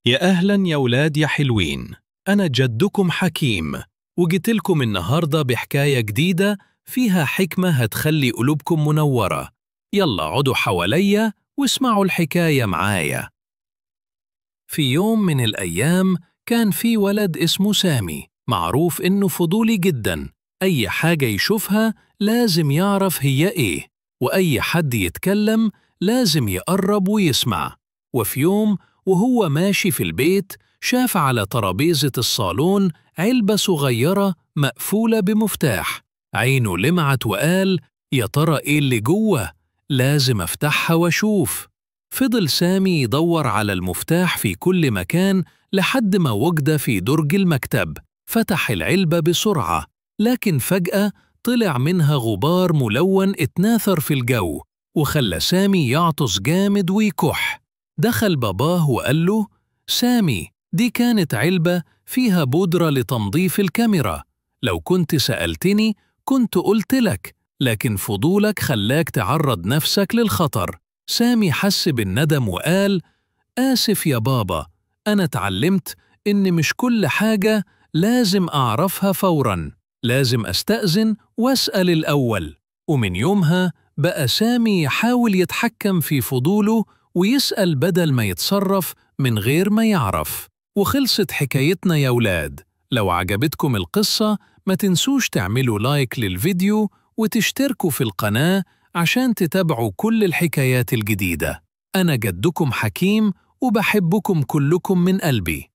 يا أهلا يا ولاد يا حلوين. أنا جدكم حكيم، وجيتلكم النهاردة بحكاية جديدة فيها حكمة هتخلي قلوبكم منورة. يلا عودوا حواليا واسمعوا الحكاية معايا. في يوم من الأيام كان في ولد اسمه سامي، معروف إنه فضولي جدا. أي حاجة يشوفها لازم يعرف هي إيه، وأي حد يتكلم لازم يقرب ويسمع. وفي يوم وهو ماشي في البيت شاف على ترابيزة الصالون علبة صغيرة مقفولة بمفتاح. عينه لمعت وقال: يا ترى إيه اللي جوه؟ لازم أفتحها وأشوف. فضل سامي يدور على المفتاح في كل مكان لحد ما وجد في درج المكتب. فتح العلبة بسرعة، لكن فجأة طلع منها غبار ملون اتناثر في الجو وخلى سامي يعطس جامد ويكح. دخل باباه وقال له: سامي، دي كانت علبة فيها بودرة لتنظيف الكاميرا. لو كنت سألتني كنت قلت لك، لكن فضولك خلاك تعرض نفسك للخطر. سامي حس بالندم وقال: آسف يا بابا، أنا اتعلمت إن مش كل حاجة لازم أعرفها فوراً، لازم أستأذن وأسأل الأول. ومن يومها بقى سامي يحاول يتحكم في فضوله ويسأل بدل ما يتصرف من غير ما يعرف. وخلصت حكايتنا يا ولاد. لو عجبتكم القصة ما تنسوش تعملوا لايك للفيديو وتشتركوا في القناة عشان تتابعوا كل الحكايات الجديدة. أنا جدكم حكيم وبحبكم كلكم من قلبي.